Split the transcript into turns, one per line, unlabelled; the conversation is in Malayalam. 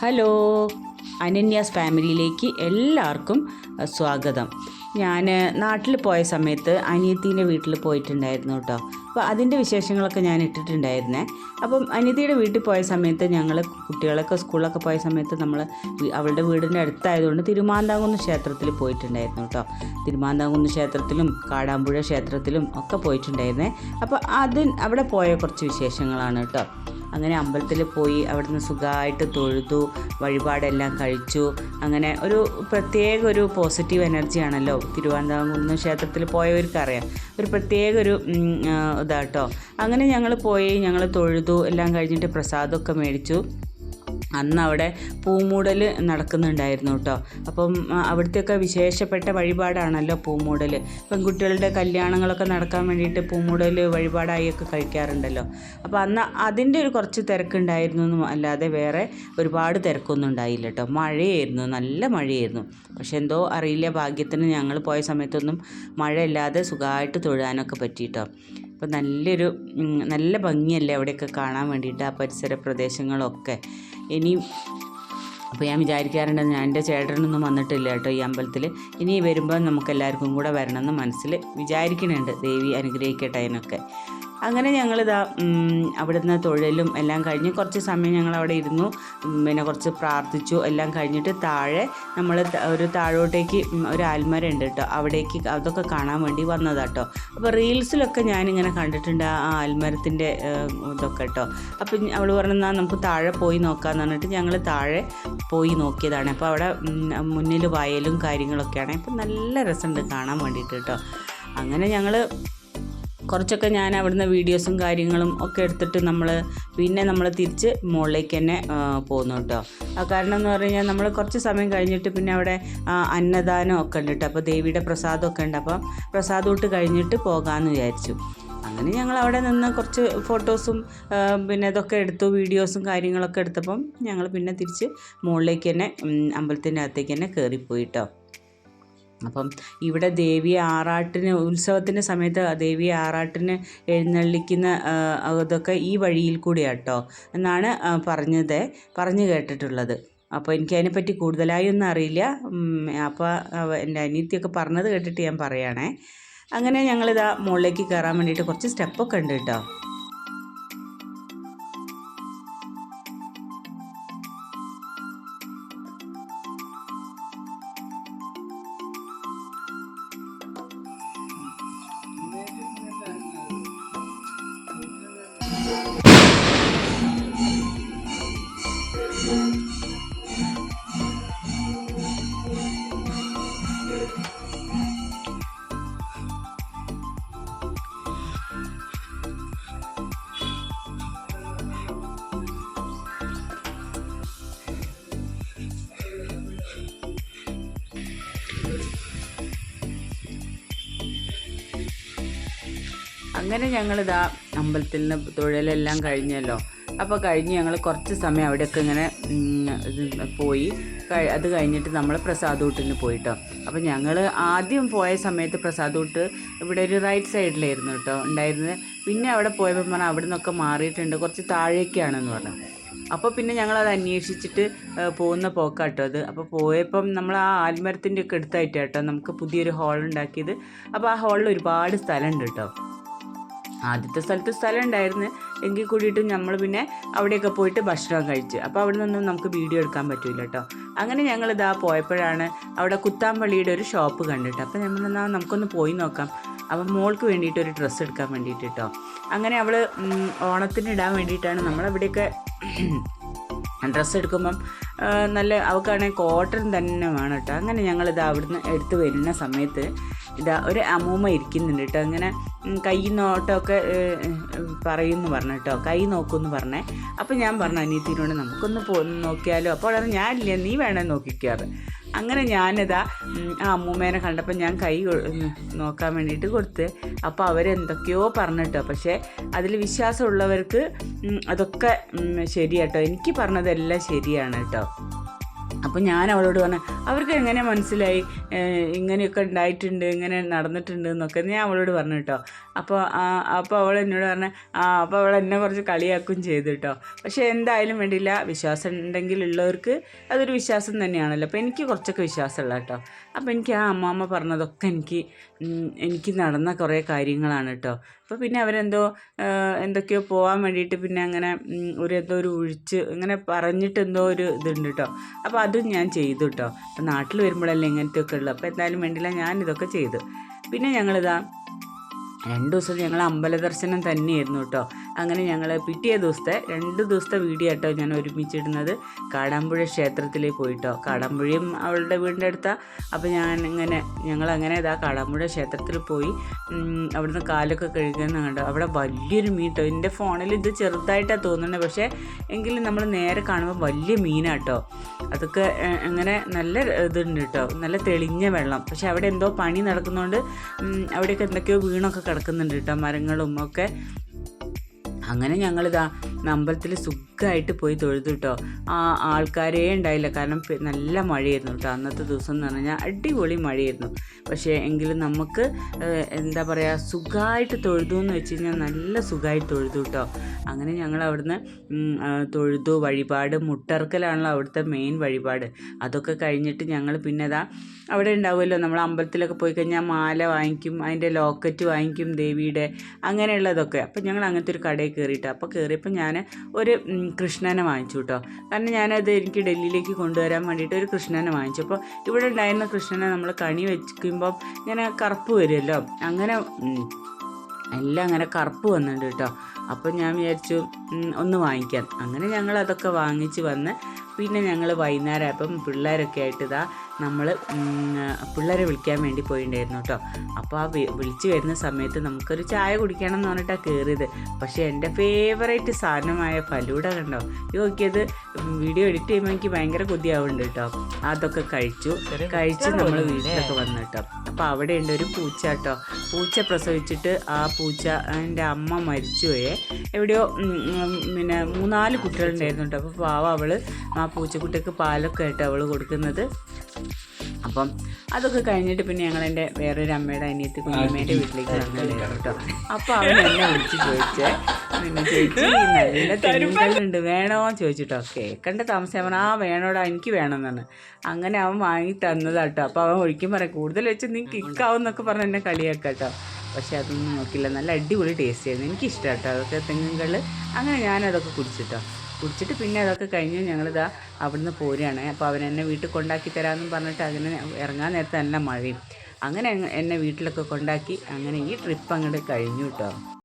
ഹലോ, അനന്യാസ് ഫാമിലിയിലേക്ക് എല്ലാവർക്കും സ്വാഗതം. ഞാൻ നാട്ടിൽ പോയ സമയത്ത് അനിയത്തീൻ്റെ വീട്ടിൽ പോയിട്ടുണ്ടായിരുന്നു കേട്ടോ. അപ്പോൾ അതിൻ്റെ വിശേഷങ്ങളൊക്കെ ഞാൻ ഇട്ടിട്ടുണ്ടായിരുന്നേ. അപ്പം അനിയത്തിയുടെ വീട്ടിൽ പോയ സമയത്ത് ഞങ്ങൾ കുട്ടികളൊക്കെ സ്കൂളിലൊക്കെ പോയ സമയത്ത് നമ്മൾ അവളുടെ വീടിൻ്റെ അടുത്തായതുകൊണ്ട് തിരുമാന്താംകുന്ന് ക്ഷേത്രത്തിൽ പോയിട്ടുണ്ടായിരുന്നു കേട്ടോ. തിരുമാന്താംകുന്ന് ക്ഷേത്രത്തിലും കാടാമ്പുഴ ക്ഷേത്രത്തിലും ഒക്കെ പോയിട്ടുണ്ടായിരുന്നേ. അപ്പോൾ അവിടെ പോയ കുറച്ച് വിശേഷങ്ങളാണ് കേട്ടോ. അങ്ങനെ അമ്പലത്തിൽ പോയി അവിടുന്ന് സുഖമായിട്ട് തൊഴുതു, വഴിപാടെല്ലാം കഴിച്ചു. അങ്ങനെ ഒരു പ്രത്യേക ഒരു പോസിറ്റീവ് എനർജിയാണല്ലോ തിരുവനന്തപുരം ക്ഷേത്രത്തിൽ പോയവർക്കറിയാം. ഒരു പ്രത്യേക ഒരു ഇതാട്ടോ. അങ്ങനെ ഞങ്ങൾ പോയി, ഞങ്ങൾ തൊഴുതു, എല്ലാം കഴിഞ്ഞിട്ട് പ്രസാദമൊക്കെ മേടിച്ചു. അന്ന് അവിടെ പൂമൂടൽ നടക്കുന്നുണ്ടായിരുന്നു കേട്ടോ. അപ്പം അവിടുത്തെയൊക്കെ വിശേഷപ്പെട്ട വഴിപാടാണല്ലോ പൂമൂടൽ. പെൺകുട്ടികളുടെ കല്യാണങ്ങളൊക്കെ നടക്കാൻ വേണ്ടിയിട്ട് പൂമൂടൽ വഴിപാടായൊക്കെ കഴിക്കാറുണ്ടല്ലോ. അപ്പോൾ അന്ന് അതിൻ്റെ ഒരു കുറച്ച് തിരക്കുണ്ടായിരുന്നു, അല്ലാതെ വേറെ ഒരുപാട് തിരക്കൊന്നും ഉണ്ടായില്ല കേട്ടോ. മഴയായിരുന്നു, നല്ല മഴയായിരുന്നു. പക്ഷെ എന്തോ അറിയില്ല, ഭാഗ്യത്തിന് ഞങ്ങൾ പോയ സമയത്തൊന്നും മഴയില്ലാതെ സുഖമായിട്ട് തൊഴാനൊക്കെ പറ്റിയിട്ടോ. അപ്പോൾ നല്ല ഭംഗിയല്ലേ അവിടെയൊക്കെ കാണാൻ വേണ്ടിയിട്ട്, ആ പരിസര പ്രദേശങ്ങളൊക്കെ. അപ്പോൾ ഞാൻ വിചാരിക്കാറുണ്ട്, ഞാൻ എൻ്റെ ചേട്ടനൊന്നും വന്നിട്ടില്ല കേട്ടോ ഈ അമ്പലത്തിൽ. ഇനി വരുമ്പോൾ നമുക്കെല്ലാവർക്കും കൂടെ വരണമെന്ന് മനസ്സിൽ വിചാരിക്കുന്നുണ്ട്. ദേവി അനുഗ്രഹിക്കട്ടെ അതിനൊക്കെ. അങ്ങനെ ഞങ്ങളിതാ അവിടുന്ന് തൊഴിലും എല്ലാം കഴിഞ്ഞ് കുറച്ച് സമയം ഞങ്ങളവിടെ ഇരുന്നു. പിന്നെ കുറച്ച് പ്രാർത്ഥിച്ചു. എല്ലാം കഴിഞ്ഞിട്ട് താഴെ നമ്മൾ ഒരു താഴോട്ടേക്ക് ഒരു ആൽമര ഉണ്ട് കേട്ടോ, അവിടേക്ക് അതൊക്കെ കാണാൻ വേണ്ടി വന്നതാട്ടോ. അപ്പോൾ റീൽസിലൊക്കെ ഞാനിങ്ങനെ കണ്ടിട്ടുണ്ട് ആ ആൽമരത്തിൻ്റെ ഇതൊക്കെ കേട്ടോ. അപ്പം അവൾ പറഞ്ഞാൽ നമുക്ക് താഴെ പോയി നോക്കാമെന്ന് പറഞ്ഞിട്ട് ഞങ്ങൾ താഴെ പോയി നോക്കിയതാണ്. അപ്പോൾ അവിടെ മുന്നിൽ വയലും കാര്യങ്ങളൊക്കെയാണ്. അപ്പം നല്ല രസമുണ്ട് കാണാൻ വേണ്ടിയിട്ട് കേട്ടോ. അങ്ങനെ ഞങ്ങൾ കുറച്ചൊക്കെ ഞാൻ അവിടുന്ന് വീഡിയോസും കാര്യങ്ങളും ഒക്കെ എടുത്തിട്ട് നമ്മൾ തിരിച്ച് മുകളിലേക്ക് തന്നെ പോകുന്നു കേട്ടോ. കാരണം എന്ന് പറഞ്ഞു കഴിഞ്ഞാൽ നമ്മൾ കുറച്ച് സമയം കഴിഞ്ഞിട്ട് പിന്നെ അവിടെ അന്നദാനം ഒക്കെ ഉണ്ട് കേട്ടോ. അപ്പോൾ ദേവിയുടെ പ്രസാദമൊക്കെ ഉണ്ട്. അപ്പം പ്രസാദം ഇട്ട് കഴിഞ്ഞിട്ട് പോകാമെന്ന് വിചാരിച്ചു. അങ്ങനെ ഞങ്ങൾ അവിടെ നിന്ന് കുറച്ച് ഫോട്ടോസും പിന്നെ ഇതൊക്കെ എടുത്തു, വീഡിയോസും കാര്യങ്ങളൊക്കെ എടുത്തപ്പം ഞങ്ങൾ പിന്നെ തിരിച്ച് മുകളിലേക്ക് തന്നെ അമ്പലത്തിൻ്റെ അകത്തേക്ക് തന്നെ കയറിപ്പോയി കേട്ടോ. അപ്പം ഇവിടെ ദേവിയെ ആറാട്ടിന് ഉത്സവത്തിൻ്റെ സമയത്ത് ദേവിയെ ആറാട്ടിന് എഴുന്നള്ളിക്കുന്ന അതൊക്കെ ഈ വഴിയിൽ കൂടിയാണ് കേട്ടോ എന്നാണ് പറഞ്ഞു കേട്ടിട്ടുള്ളത്. അപ്പോൾ എനിക്ക് അതിനെപ്പറ്റി കൂടുതലായി ഒന്നും അറിയില്ല. അപ്പോൾ എൻ്റെ അനിയത്തിയൊക്കെ പറഞ്ഞത് കേട്ടിട്ട് ഞാൻ പറയുകയാണേ. അങ്ങനെ ഞങ്ങളിതാ മുകളിലേക്ക് കയറാൻ വേണ്ടിയിട്ട് കുറച്ച് സ്റ്റെപ്പൊക്കെ ഉണ്ട് കേട്ടോ. അങ്ങനെ ഞങ്ങളിതാ അമ്പലത്തിൽ നിന്ന് തൊഴിലെല്ലാം കഴിഞ്ഞല്ലോ. അപ്പോൾ കഴിഞ്ഞ് ഞങ്ങൾ കുറച്ച് സമയം അവിടെയൊക്കെ ഇങ്ങനെ പോയി. അത് കഴിഞ്ഞിട്ട് നമ്മൾ പ്രസാദൂട്ടിന് പോയിട്ടോ. അപ്പോൾ ഞങ്ങൾ ആദ്യം പോയ സമയത്ത് പ്രസാദൂട്ട് ഇവിടെ ഒരു റൈറ്റ് സൈഡിലായിരുന്നു കേട്ടോ ഉണ്ടായിരുന്നത്. പിന്നെ അവിടെ പോയപ്പോൾ പറഞ്ഞാൽ അവിടെ നിന്നൊക്കെ മാറിയിട്ടുണ്ട്, കുറച്ച് താഴേക്കാണെന്ന് പറഞ്ഞു. അപ്പോൾ പിന്നെ ഞങ്ങളത് അന്വേഷിച്ചിട്ട് പോകുന്ന പോക്കാട്ടോ അത്. അപ്പോൾ പോയപ്പം നമ്മൾ ആ ആൽമരത്തിൻ്റെ ഒക്കെ അടുത്തായിട്ട് കേട്ടോ നമുക്ക് പുതിയൊരു ഹാൾ ഉണ്ടാക്കിയത്. അപ്പോൾ ആ ഹാളിൽ ഒരുപാട് സ്ഥലമുണ്ട് കേട്ടോ. ആദ്യത്തെ സ്ഥലത്ത് സ്ഥലം ഉണ്ടായിരുന്നു എങ്കിൽ കൂടിയിട്ടും നമ്മൾ പിന്നെ അവിടെയൊക്കെ പോയിട്ട് ഭക്ഷണം കഴിച്ച്. അപ്പോൾ അവിടെ നിന്നൊന്നും നമുക്ക് വീഡിയോ എടുക്കാൻ പറ്റില്ല കേട്ടോ. അങ്ങനെ ഞങ്ങളിതാ പോയപ്പോഴാണ് അവിടെ കുത്താമ്പള്ളിയുടെ ഒരു ഷോപ്പ് കണ്ടിട്ട്. അപ്പോൾ നമ്മളെന്നാൽ നമുക്കൊന്ന് പോയി നോക്കാം. അപ്പം മോൾക്ക് വേണ്ടിയിട്ട് ഒരു ഡ്രസ്സ് എടുക്കാൻ വേണ്ടിയിട്ട് കേട്ടോ. അങ്ങനെ അവൾ ഓണത്തിന് ഇടാൻ വേണ്ടിയിട്ടാണ് നമ്മളവിടെയൊക്കെ ഡ്രസ്സ് എടുക്കുമ്പം നല്ല അവൾക്കാണെങ്കിൽ കോട്ടൺ തന്നെ വേണം കേട്ടോ. അങ്ങനെ ഞങ്ങളിതാ അവിടുന്ന് എടുത്ത് വരുന്ന സമയത്ത് ഇതാ ഒരു അമ്മൂമ്മ ഇരിക്കുന്നുണ്ട് കേട്ടോ. അങ്ങനെ കൈ നോട്ടമൊക്കെ പറയുമെന്ന് പറഞ്ഞു കേട്ടോ, കൈ നോക്കുമെന്ന് പറഞ്ഞേ. അപ്പോൾ ഞാൻ പറഞ്ഞു അനിയത്തിനോട് നമുക്കൊന്ന് നോക്കിയാലോ. അപ്പോൾ ഞാനില്ല, നീ വേണേ നോക്കിക്കാറ്. അങ്ങനെ ഞാനിതാ ആ അമ്മൂമ്മേനെ കണ്ടപ്പോൾ ഞാൻ കൈ നോക്കാൻ വേണ്ടിയിട്ട് കൊടുത്ത്. അപ്പോൾ അവരെന്തൊക്കെയോ പറഞ്ഞിട്ടോ. പക്ഷേ അതിൽ വിശ്വാസമുള്ളവർക്ക് അതൊക്കെ ശരിയാട്ടോ. എനിക്ക് പറഞ്ഞതെല്ലാം ശരിയാണ് കേട്ടോ. അപ്പോൾ ഞാൻ അവളോട് പറഞ്ഞു അവർക്ക് എങ്ങനെ മനസ്സിലായി ഇങ്ങനെയൊക്കെ ഉണ്ടായിട്ടുണ്ട് ഇങ്ങനെ നടന്നിട്ടുണ്ട് എന്നൊക്കെ ഞാൻ അവളോട് പറഞ്ഞു കേട്ടോ. അപ്പോൾ അവൾ എന്നോട് പറഞ്ഞു അപ്പോൾ അവൾ എന്നെ കുറച്ച് കളിയാക്കുകയും ചെയ്തു കേട്ടോ. പക്ഷേ എന്തായാലും വേണ്ടിയില്ല, വിശ്വാസം ഉണ്ടെങ്കിൽ ഉള്ളവർക്ക് അതൊരു വിശ്വാസം തന്നെയാണല്ലോ. അപ്പോൾ എനിക്ക് കുറച്ചൊക്കെ വിശ്വാസമുള്ള കേട്ടോ. അപ്പോൾ എനിക്ക് ആ അമ്മാമ്മ പറഞ്ഞതൊക്കെ എനിക്ക് നടന്ന കുറേ കാര്യങ്ങളാണ് കേട്ടോ. അപ്പോൾ പിന്നെ എന്തൊക്കെയോ പോകാൻ വേണ്ടിയിട്ട് പിന്നെ അങ്ങനെ എന്തോ ഒരു ഒഴിച്ച് ഇങ്ങനെ പറഞ്ഞിട്ട് എന്തോ ഒരു ഇതുണ്ട് കേട്ടോ. അപ്പോൾ അതും ഞാൻ ചെയ്തു കേട്ടോ. അപ്പോൾ നാട്ടിൽ വരുമ്പോഴല്ലേ ഇങ്ങനത്തെയൊക്കെ ഉള്ളു. അപ്പോൾ എന്തായാലും വേണ്ടിയില്ല, ഞാനിതൊക്കെ ചെയ്തു. പിന്നെ ഞങ്ങളിതാ 2 ദിവസം ഞങ്ങൾ അമ്പല ദർശനം തന്നെയായിരുന്നു കേട്ടോ. അങ്ങനെ ഞങ്ങൾ പിറ്റേ ദിവസത്തെ 2 ദിവസത്തെ വീഡിയോ കേട്ടോ ഞാൻ ഒരുമിച്ചിടുന്നത്. കാടാമ്പുഴ ക്ഷേത്രത്തിൽ പോയിട്ടോ. കാടാമ്പുഴയും അവളുടെ വീടിൻ്റെ അടുത്താണ്. അപ്പോൾ ഞങ്ങളങ്ങനെ ഇതാ കാടാമ്പുഴ ക്ഷേത്രത്തിൽ പോയി അവിടുന്ന് കാലൊക്കെ കഴുകുന്ന കണ്ടോ. അവിടെ വലിയൊരു മീൻ കേട്ടോ. എൻ്റെ ഫോണിൽ ഇത് ചെറുതായിട്ടാണ് തോന്നുന്നത്, പക്ഷേ എങ്കിലും നമ്മൾ നേരെ കാണുമ്പോൾ വലിയ മീനാട്ടോ. അതൊക്കെ അങ്ങനെ നല്ല ഇതുണ്ട് കേട്ടോ, നല്ല തെളിഞ്ഞ വെള്ളം. പക്ഷെ അവിടെ എന്തോ പണി നടക്കുന്നതുകൊണ്ട് അവിടെയൊക്കെ എന്തൊക്കെയോ വീണൊക്കെ കിടക്കുന്നുണ്ട് കേട്ടോ, മരങ്ങളും ഒക്കെ. അങ്ങനെ ഞങ്ങളിതാ അമ്പലത്തിൽ സുഖമായിട്ട് പോയി തൊഴുതു കേട്ടോ. ആൾക്കാരേ ഉണ്ടായില്ല, കാരണം നല്ല മഴയായിരുന്നു കേട്ടോ. അന്നത്തെ ദിവസം എന്ന് പറഞ്ഞാൽ അടിപൊളി മഴയായിരുന്നു. പക്ഷേ എങ്കിലും നമുക്ക് എന്താ പറയുക, സുഖമായിട്ട് തൊഴുതു എന്ന് വെച്ച് കഴിഞ്ഞാൽ നല്ല സുഖമായിട്ട് തൊഴുതു കേട്ടോ. അങ്ങനെ ഞങ്ങൾ അവിടുന്ന് തൊഴുതു. വഴിപാട് മുട്ടർക്കലാണല്ലോ അവിടുത്തെ മെയിൻ വഴിപാട്. അതൊക്കെ കഴിഞ്ഞിട്ട് ഞങ്ങൾ പിന്നെ അവിടെ ഉണ്ടാവുമല്ലോ, നമ്മൾ അമ്പലത്തിലൊക്കെ പോയി കഴിഞ്ഞാൽ മാല വാങ്ങിക്കും, അതിൻ്റെ ലോക്കറ്റ് വാങ്ങിക്കും ദേവിയുടെ, അങ്ങനെയുള്ളതൊക്കെ. അപ്പം ഞങ്ങൾ അങ്ങനത്തെ ഒരു കടയിൽ കയറിയിട്ട് അപ്പോൾ കയറിയപ്പോൾ ഞാൻ ഒരു കൃഷ്ണനെ വാങ്ങിച്ചു കേട്ടോ. കാരണം എനിക്ക് ഡൽഹിയിലേക്ക് കൊണ്ടുവരാൻ വേണ്ടിയിട്ട് ഒരു കൃഷ്ണനെ വാങ്ങിച്ചു. അപ്പോൾ ഇവിടെ ഉണ്ടായിരുന്ന കൃഷ്ണനെ നമ്മൾ കണി വെക്കുമ്പം ഇങ്ങനെ കറുപ്പ് വരുമല്ലോ, അങ്ങനെ എല്ലാം അങ്ങനെ കറുപ്പ് വന്നിട്ടുണ്ട് കേട്ടോ. അപ്പം ഞാൻ വിചാരിച്ചു ഒന്ന് വാങ്ങിക്കാൻ. അങ്ങനെ ഞങ്ങൾ അതൊക്കെ വാങ്ങിച്ച് വന്ന് പിന്നെ ഞങ്ങൾ വൈകുന്നേരം ആയപ്പം പിള്ളേരൊക്കെ ആയിട്ട് നമ്മൾ പിള്ളേരെ വിളിക്കാൻ വേണ്ടി പോയിട്ടുണ്ടായിരുന്നു കേട്ടോ. അപ്പോൾ ആ വിളിച്ച് വരുന്ന സമയത്ത് നമുക്കൊരു ചായ കുടിക്കണം എന്ന് പറഞ്ഞിട്ടാണ് കയറിയത്. പക്ഷേ എൻ്റെ ഫേവറേറ്റ് സാധനമായ ഫലൂഡ കണ്ടോ, നോക്കിയത് വീഡിയോ എഡിറ്റ് ചെയ്യുമ്പോൾ എനിക്ക് ഭയങ്കര കൊതിയാവുന്നുണ്ട് കേട്ടോ. അതൊക്കെ കഴിച്ച് നമ്മൾ വീട്ടിലൊക്കെ വന്നു കേട്ടോ. അപ്പോൾ അവിടെ ഉണ്ട് ഒരു പൂച്ച കേട്ടോ. പൂച്ച പ്രസവിച്ചിട്ട് ആ പൂച്ച എൻ്റെ അമ്മ മരിച്ചുപോയേ. എവിടെയോ പിന്നെ 3-4 കുട്ടികളുണ്ടായിരുന്നു കേട്ടോ. അപ്പോൾ പാവ അവൾ ആ പൂച്ചക്കുട്ടിക്ക് പാലൊക്കെ ആയിട്ട് അവൾ കൊടുക്കുന്നത്. അപ്പം അതൊക്കെ കഴിഞ്ഞിട്ട് പിന്നെ ഞങ്ങൾ എൻ്റെ വേറൊരു അമ്മയുടെ അനിയത്തി കുഞ്ഞമ്മേൻ്റെ വീട്ടിലേക്ക് വന്നിട്ടുണ്ടായിരുന്നു കേട്ടോ. അപ്പോൾ അവൻ എന്നെ വിളിച്ച് ചോദിച്ചേ, പിന്നെ ചേച്ചി നല്ല തെങ്ങുകളുണ്ട് വേണോ ചോദിച്ചിട്ടോ. കേൾക്കേണ്ട താമസം പറഞ്ഞാൽ വേണോടാ എനിക്ക് വേണമെന്നാണ്. അങ്ങനെ അവൻ വാങ്ങി തന്നതാട്ടോ. അപ്പോൾ അവൻ ഒഴിക്കും പറയാം കൂടുതൽ വെച്ച് നീ കിക്കാവും എന്നൊക്കെ പറഞ്ഞ് എന്നെ കളിയാക്കാം കേട്ടോ. പക്ഷെ അതൊന്നും നോക്കില്ല, നല്ല അടിപൊളി ടേസ്റ്റ് ആയിരുന്നു, എനിക്കിഷ്ടം കേട്ടോ അതൊക്കെ തെങ്ങുകൾ. അങ്ങനെ ഞാനതൊക്കെ കുടിച്ചിട്ട് പിന്നെ അതൊക്കെ കഴിഞ്ഞ് ഞങ്ങളിതാ അവിടുന്ന് പോരുകയാണ്. അപ്പോൾ അവൻ എന്നെ വീട്ടിൽ കൊണ്ടാക്കി തരാമെന്നും പറഞ്ഞിട്ട് അങ്ങനെ ഇറങ്ങാൻ നേരത്തെ നല്ല മഴയും. അങ്ങനെ എന്നെ വീട്ടിലൊക്കെ കൊണ്ടാക്കി. അങ്ങനെ ഈ ട്രിപ്പ് അങ്ങോട്ട് കഴിഞ്ഞു കേട്ടോ.